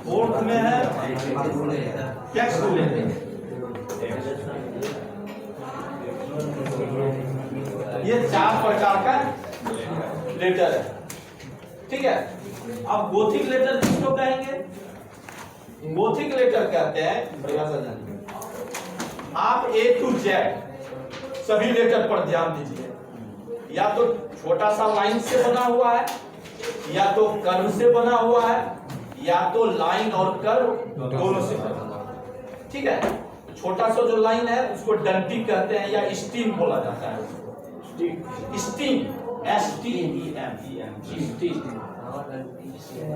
Fourth में है text letter. ये 4 प्रकार का लेटर है, ठीक है। अब गोथिक लेटर किसको कहेंगे? गोथिक लेटर कहते हैं, परिभाषा जानिए। आप A to Z सभी लेटर पर ध्यान दीजिए, या तो छोटा सा लाइन से बना हुआ है, या तो कर्व से बना हुआ है, या तो लाइन और कर्व दोनों से बना हुआ है, ठीक है। छोटा सा जो लाइन है उसको डंटी कहते हैं, या स्टीम बोला जाता है। स्टीम, STEM,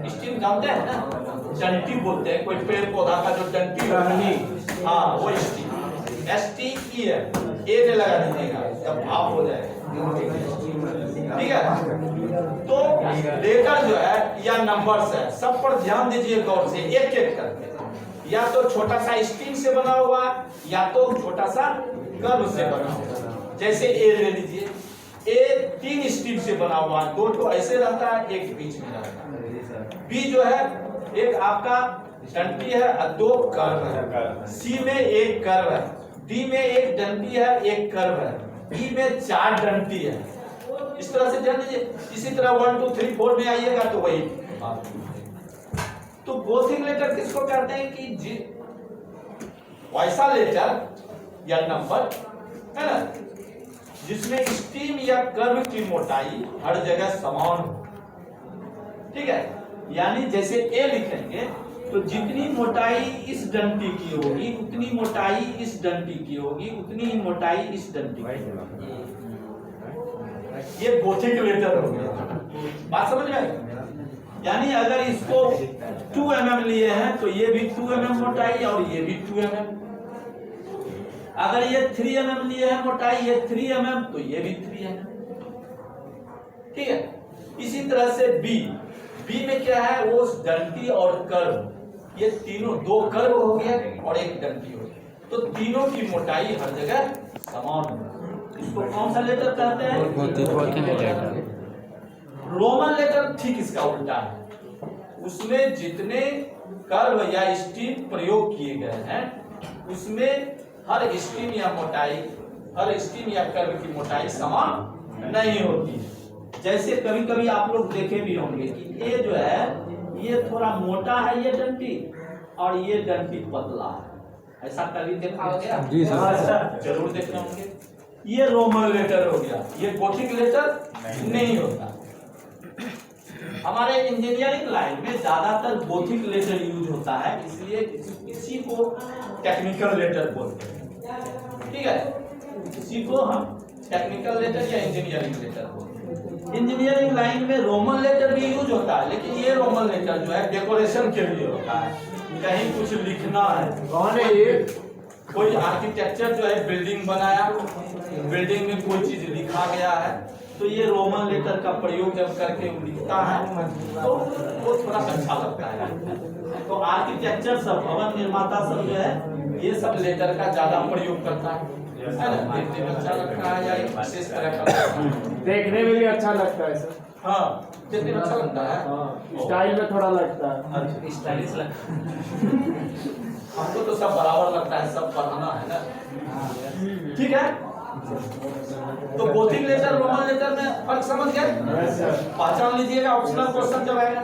स्टीम जानते हैं ना, डंटी बोलते हैं, कोई पेड़ पौधा का जो डंटी होता है, हाँ वो स्टीम, STEM, ए ने लगा दीजिएगा तब भाप हो जाएगा, ठीक है। तो लेटर जो है या नंबर्स है, सब पर ध्यान दीजिए गौर से, एक एक करके। या तो छोटा सा स्टीम से बना हुआ, या तो छोटा सा कर्व से बना हुआ। जैसे ए ले लीजिए, ए 3 स्टीम से बना हुआ है, 2 तो ऐसे रहता है, एक बीच में रहता है। बी जो है एक आपका डंटी है और 2 कर्व है। सी में एक कर्व है, डी में एक डंटी है, एक कर्व है, ई में 4 डंटी है। इस तरह से ध्यान दीजिए। इसी तरह 1 2 3 4 में आइएगा तो वही बात। तो गोथिक लेटर किसको कहते हैं कि वैसा लेटर या नंबर है ना जिसमें स्टीम या कर्व की मोटाई हर जगह समान हो, ठीक है। यानी जैसे ए लिखेंगे तो जितनी मोटाई इस डंटी की होगी उतनी मोटाई इस डंटी की होगी, उतनी ही मोटाई इस डंटी की होगी। ये गोथिक लेटर हो गया, बात समझ में आई? यानी अगर इसको 2 mm लिए हैं तो ये भी 2 mm मोटाई और ये भी 2 mm। अगर ये 3 mm लिए हैं मोटाई, ये 3 mm तो ये भी 3 mm, ठीक है। इसी तरह से बी में क्या है, वो डंटी और कर्व, ये तीनों 2 कर्व हो गया और एक डंटी हो गया, तो तीनों की मोटाई हर जगह समान हो। इसको कौन सा लेटर कहते हैं? Gothic letter. रोमन लेटर ठीक इसका उल्टा है, उसमें जितने कर्व या स्टीम प्रयोग किए गए हैं उसमें हर स्टीम या मोटाई, हर स्टीम या कर्व की मोटाई समान नहीं होती। जैसे कभी कभी आप लोग देखे भी होंगे कि ये जो है ये थोड़ा मोटा है ये डंटी और ये डंटी पतला है, ऐसा कभी देखा हो गया? जी सर, जरूर देखे होंगे। ये रोमन लेटर हो गया, ये गोथिक लेटर नहीं होता। हमारे इंजीनियरिंग लाइन में ज्यादातर गोथिक लेटर यूज होता है, इसलिए इसी को टेक्निकल लेटर बोलते हैं, ठीक है। इसी को हम टेक्निकल लेटर या इंजीनियरिंग लेटर बोलते हैं। इंजीनियरिंग लाइन में रोमन लेटर भी यूज होता है, लेकिन ये रोमन लेटर जो है डेकोरेशन के लिए होता है, कहीं कुछ लिखना है। कौन है ये? कोई आर्किटेक्चर जो है बिल्डिंग बनाया, बिल्डिंग में कोई चीज लिखा गया है, तो ये रोमन लेटर का प्रयोग जब करके लिखता है तो वो थोड़ा अच्छा लगता है। तो आर्किटेक्चर सब, भवन निर्माता सब जो है ये सब लेटर का ज्यादा प्रयोग करता है ना, देखने में अच्छा लगता है या एक विशेष तरह का देखने में भी अच्छा लगता है सर। हाँ, देखने में अच्छा लगता है, स्टाइल में थोड़ा लगता है, स्टाइलिश लगता है। हमको तो सब बराबर लगता है, सब पढ़ना है ना, ठीक है। तो गोथिक लेटर रोमन लेटर में फर्क समझ गए? पहचान लीजिएगा, ऑप्शनल क्वेश्चन जब आएगा।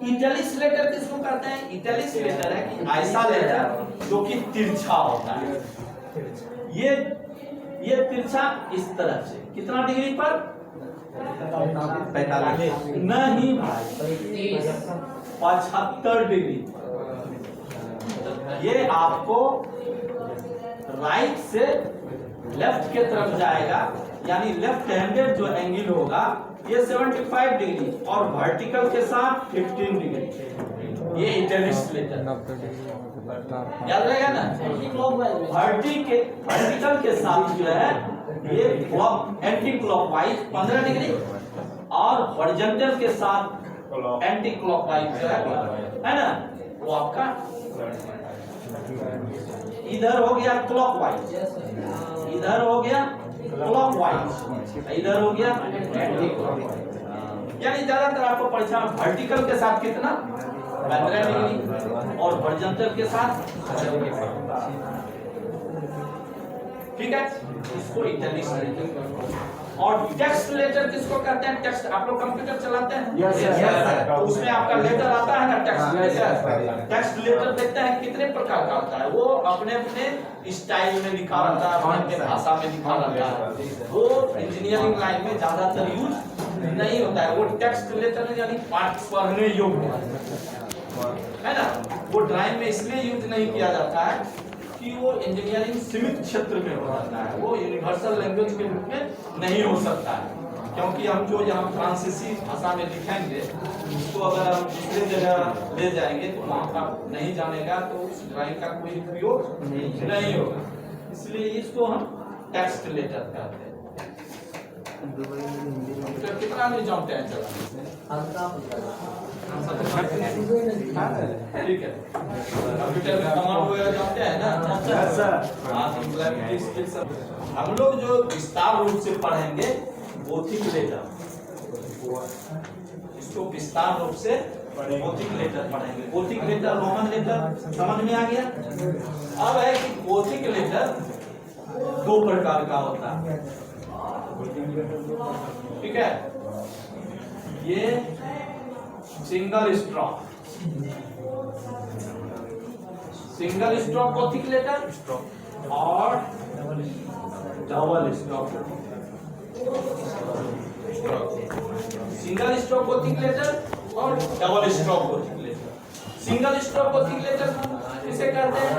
इटैलिक्स लेटर किसको कहते हैं? इटैलिक्स लेटर है कि ऐसा लेटर जो कि तिरछा होता है। ये तिरछा इस तरह से कितना डिग्री पर? 45 नहीं भाई, 75 डिग्री। ये आपको राइट से लेफ्ट के तरफ जाएगा, यानी लेफ्ट हैंडेड जो एंगल होगा ये 75 डिग्री और वर्टिकल के साथ 15 डिग्री। ये इटैलिक्स लेटर याद रहेगा ना। वर्टिकल के साथ जो है ये एंटी क्लॉकवाइज 15 डिग्री और हॉरिजॉन्टल के साथ एंटी क्लॉकवाइज जो है ना, वो आपका इधर हो गया क्लॉकवाइज, इधर हो गया क्लॉकवाइज, इधर हो गया एंटी क्लॉकवाइज। यानी ज्यादातर आपको परीक्षा में वर्टिकल के साथ कितना 15 डिग्री और हॉरिजॉन्टल के साथ 90 के साथ। ठीक है, इसको इटैलिक्स कहते हैं। और टेक्स्ट लेटर किसको कहते हैं? टेक्स्ट, आप लोग कंप्यूटर चलाते हैं? Yes, sir. तो उसमें आपका लेटर आता है ना, text Yes, sir. Letter. Text letter देखते हैं कितने प्रकार का होता है, वो अपने अपने स्टाइल में लिखा रहता है, अपने अपने भाषा में लिखा रहता है। वो इंजीनियरिंग लाइन में ज्यादातर यूज नहीं होता है। वो टेक्स्ट लेटर यानी पाठ पढ़ने योग्य है ना, वो ड्राइंग में इसलिए यूज नहीं किया जाता है कि वो इंजीनियरिंग सीमित क्षेत्र में हो जाता है, वो यूनिवर्सल लैंग्वेज के रूप में नहीं हो सकता है। क्योंकि हम जो यहाँ फ्रांसीसी भाषा में लिखेंगे उसको अगर हम दूसरी जगह ले जाएंगे तो वहाँ का नहीं जानेगा, तो उस ड्राइंग का कोई उपयोग नहीं होगा। इसलिए इसको हम टेक्स्ट लेटर कहते हैं। तो कितना नहीं जानते हैं चला? ठीक है, कंप्यूटर में कमांड वगैरह जानते हैं ना? Yes, sir. हाँ, हम लोग जो विस्तार रूप से पढ़ेंगे गोथिक लेटर, इसको विस्तार रूप से गोथिक लेटर पढ़ेंगे। गोथिक लेटर, रोमन लेटर समझ में आ गया? अब है कि गोथिक लेटर दो प्रकार का होता है। ठीक है, ये सिंगल स्ट्रोक गोथिक लेटर और double stroke. Single stroke gothic letter और double stroke gothic letter. Single stroke gothic letter इसे कहते हैं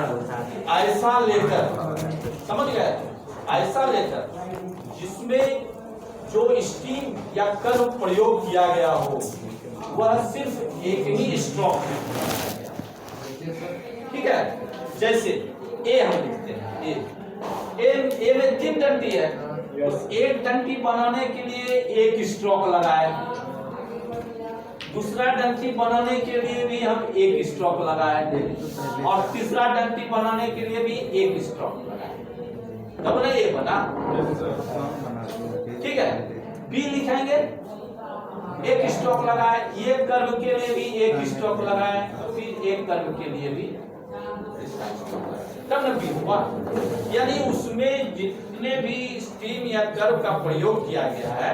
ऐसा लेटर, समझ गए? ऐसा लेटर जिसमें जो स्टीम या कर्व प्रयोग किया गया हो वह सिर्फ एक ही स्ट्रोक में। ठीक है, जैसे ए हम लिखते हैं, ए में 3 डंडी है, उस एक डंडी बनाने के लिए एक स्ट्रोक लगाए, दूसरा डंडी बनाने के लिए भी हम एक स्ट्रोक लगाए, और तीसरा डंडी बनाने के लिए भी एक स्ट्रोक लगाए, तब ना ये बना। ठीक है, बी लिखेंगे, एक स्ट्रोक लगाए, ये कर्व के लिए भी एक स्ट्रोक लगाए, फिर एक कर्व के लिए भी, तब न बी हुआ। यानी उसमें जितने भी स्ट्रीम या कर्व का प्रयोग किया गया है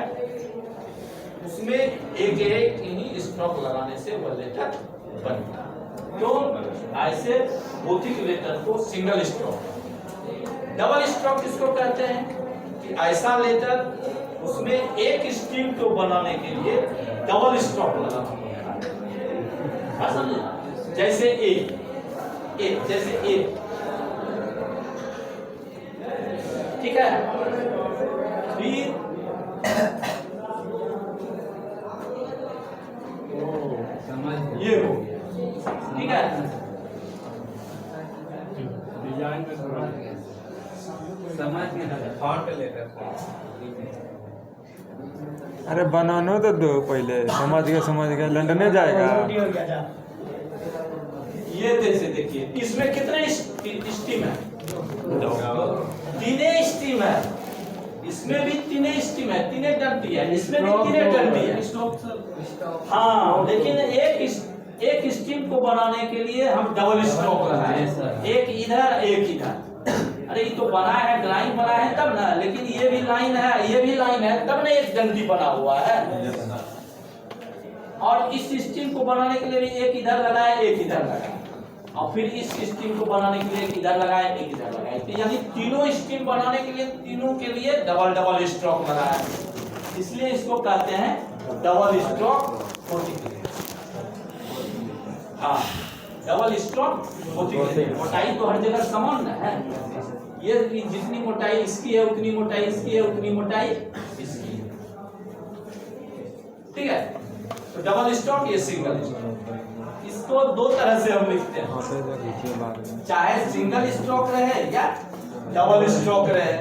उसमें एक ही स्ट्रोक लगाने से वह लेटर बनता है। तो ऐसे गोथिक लेटर को सिंगल स्ट्रोक। डबल स्ट्रोक किसको कहते हैं? कि ऐसा लेटर उसमें एक स्ट्रीम को बनाने के लिए डबल स्ट्रोक लगाना पड़ता है। समझे? जैसे ए, जैसे ए, ठीक है, फिर ये हो, ठीक है, डिजाइन में थोड़ा समझ में फॉन्ट लेटर। अरे बनानो तो दो पहले, समझ गए लंदन जाएगा। ये जैसे देखिए, इसमें कितने स्टीम है? 3 स्टीम है, इसमें भी 3 स्टीम है, 3 डंडी है, इसमें भी 3 डंडी है। हाँ, लेकिन एक स्टीम को बनाने के लिए हम डबल स्ट्रोक लगाए, एक इधर एक इधर। अरे ये तो बना है, ड्राइंग बना है तब ना, लेकिन ये भी लाइन है, ये भी लाइन है, तब ना एक डंडी बना हुआ है। और इस स्टीम को बनाने के लिए भी एक इधर लगाए, एक इधर लगाए, और फिर इस स्टीम को बनाने के लिए एक इधर लगाए, एक इधर लगाए। तो यानी तीनों स्टीम बनाने के लिए तीनों के लिए डबल स्ट्रोक लगाया, इसलिए इसको कहते हैं डबल स्ट्रोक गोथिक लेटर। हाँ, डबल स्ट्रोक गोथिक लेटर। मोटाई तो हर जगह समान है, ये जितनी मोटाई इसकी है उतनी मोटाई इसकी है, उतनी मोटाई इसकी है। ठीक है, तो डबल स्ट्रोक, ये सिंगल स्ट्रोक। इसको दो तरह से हम लिखते हैं, चाहे सिंगल स्ट्रोक रहे या डबल स्ट्रोक रहे,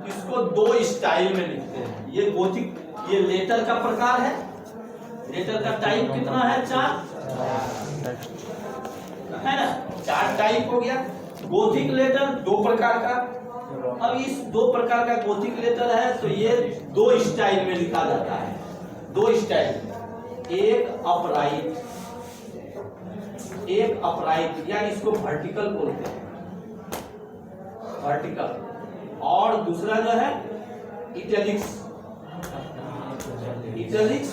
इसको 2 स्टाइल में लिखते हैं। ये गोथिक, ये लेटर का प्रकार है। लेटर का टाइप कितना है? 4 है ना, 4 टाइप हो गया। गोथिक लेटर 2 प्रकार का। अब इस 2 प्रकार का गोथिक लेटर है तो ये 2 स्टाइल में लिखा जाता है। 2 स्टाइल, एक अपराइट एक अपराइट या इसको वर्टिकल बोलते हैं, वर्टिकल, और दूसरा जो है इटैलिक्स, इटैलिक्स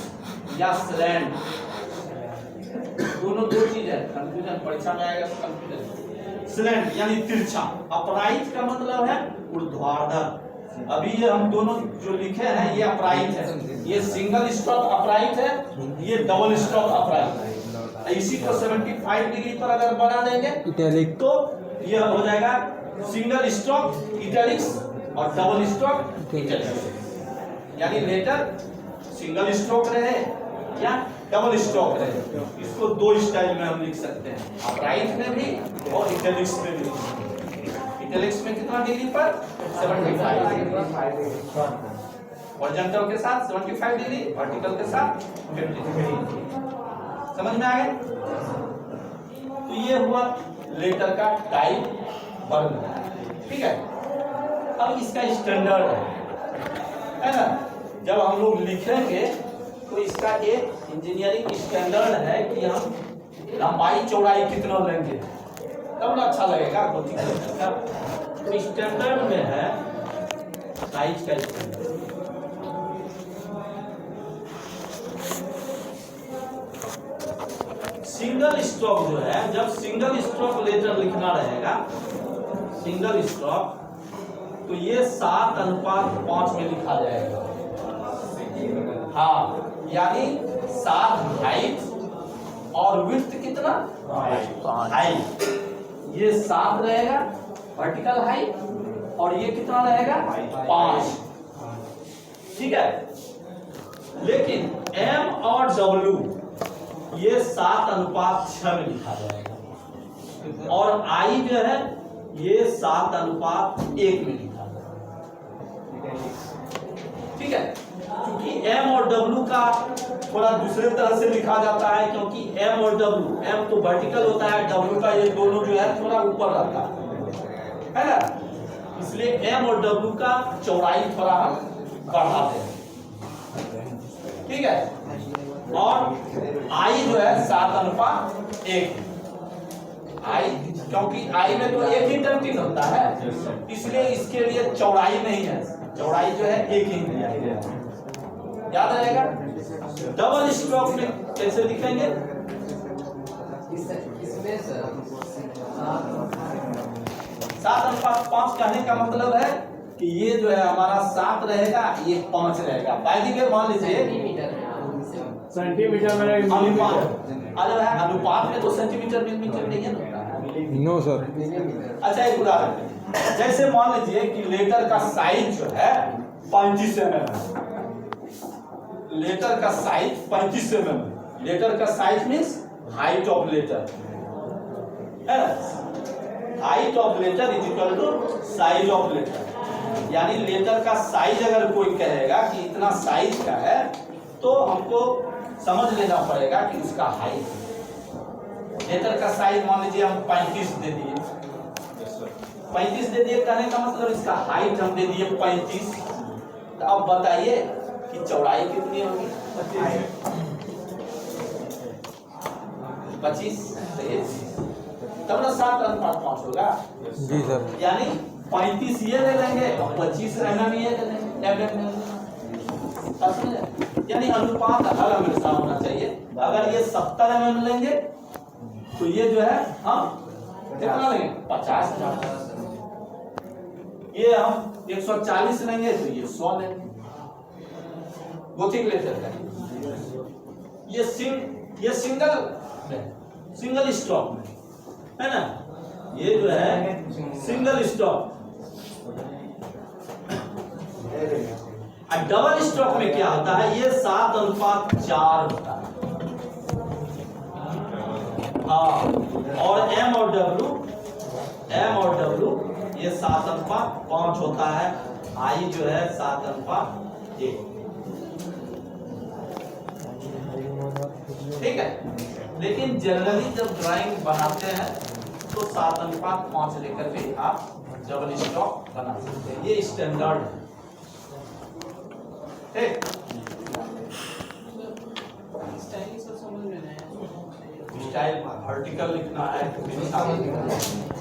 या स्लैंट, दोनों दो चीज है, कंफ्यूजन परीक्षा में आएगा तो कंफ्यूजन। स्लैंट यानी तिरछा, अपराइट का मतलब है ऊर्ध्वाधर। अभी ये हम दोनों जो लिखे हैं ये अपराइट है, ये सिंगल स्ट्रोक अपराइट है, ये डबल स्ट्रोक अपराइट है। इसी को 75 डिग्री पर अगर बना देंगे इटैलिक तो ये हो जाएगा सिंगल स्ट्रोक इटैलिक्स और डबल स्ट्रोक इटैलिक्स, यानी लेटर सिंगल स्ट्रोक रहे या डबल स्ट्रोक रहे। इसको दो स्टाइल में हम लिख सकते हैं, अपराइट में भी और इटैलिक्स में भी। इटैलिक्स में कितना डिग्री पर? 75, हॉरिजॉन्टल के साथ 75 डिग्री, वर्टिकल के साथ 50 डिग्री। समझ में आ गया? तो ये हुआ लेटर का टाइप वर्ण, ठीक है। अब इसका स्टैंडर्ड है ना, जब हम लोग लिखेंगे तो इसका एक इंजीनियरिंग स्टैंडर्ड है कि हम लंबाई चौड़ाई कितना लेंगे, तब ना अच्छा लगेगा। तो स्टैंडर्ड में है साइज का स्टैंडर्ड, सिंगल स्ट्रोक जो है, जब सिंगल स्ट्रोक लेटर लिखना रहेगा, सिंगल स्ट्रोक, तो ये 7:5 में लिखा जाएगा। हाँ, यानी 7 हाइट और विड्थ कितना? 5। ये 7 रहेगा वर्टिकल हाइट और ये कितना रहेगा? 5, ठीक है। लेकिन M और W ये 7:6 में लिखा जाएगा और I जो है ये 7:1 में लिखा जाएगा, ठीक है। क्योंकि M और W का थोड़ा दूसरे तरह से लिखा जाता है, क्योंकि M और W, M तो वर्टिकल होता है, W का ये दोनों जो है थोड़ा ऊपर रहता है ना, इसलिए M और W का चौड़ाई थोड़ा हम बढ़ाते हैं, ठीक है। और I जो है 7:1, I क्योंकि I में तो एक ही टर्टिन होता है, इसलिए इसके लिए चौड़ाई नहीं है, चौड़ाई जो है एक ही है, याद रहेगा। डबल स्ट्रोक में कैसे लिखेंगे? इसमें 7:5 कहने का मतलब है कि ये जो है हमारा 7 रहेगा, ये 5 रहेगा। बाई द वे मान लीजिए सेंटीमीटर में अनुपात में तो सेंटीमीटर मिलीमीटर नहीं है ना। No sir. अच्छा, एक उदाहरण, जैसे मान लीजिए कि लेटर का साइज जो है 35 mm है, लेटर का साइज 35 mm, लेटर का size means height of letter है, height of letter is equal to size of letter. यानी लेटर का साइज अगर कोई कहेगा कि इतना साइज का है, तो हमको समझ लेना पड़ेगा कि उसका हाइट। लेटर का साइज मान लीजिए हम 35 दे दिए, 35 दे दिए, कहने का मतलब इसका हाइट हम दे दिए 35। तो अब बताइए कि चौड़ाई कितनी होगी? 25, तब ना 7:5 होगा जी सर। यानी 35 ये ले लेंगे और 25 mm ये ले लेंगे, यानी अनुपात अलग हमेशा होना चाहिए। अगर ये 70 mm लेंगे तो ये जो है हम कितना लेंगे? 50। ये हम 140 लेंगे तो ये 100 लेंगे, गोथिक लेटर है। ये सिंगल स्टॉप में है ना, ये जो है सिंगल स्टॉप। डबल स्ट्रोक में क्या होता है? ये 7:4 होता है, हाँ। और M और W ये 7:5 होता है, I जो है 7:1, ठीक है। लेकिन जनरली जब ड्राइंग बनाते हैं तो 7:5 लेकर भी आप डबल स्ट्रोक बना सकते हैं, ये स्टैंडर्ड है, ठीक। स्टाइल वर्टिकल लिखना है तो भी सामने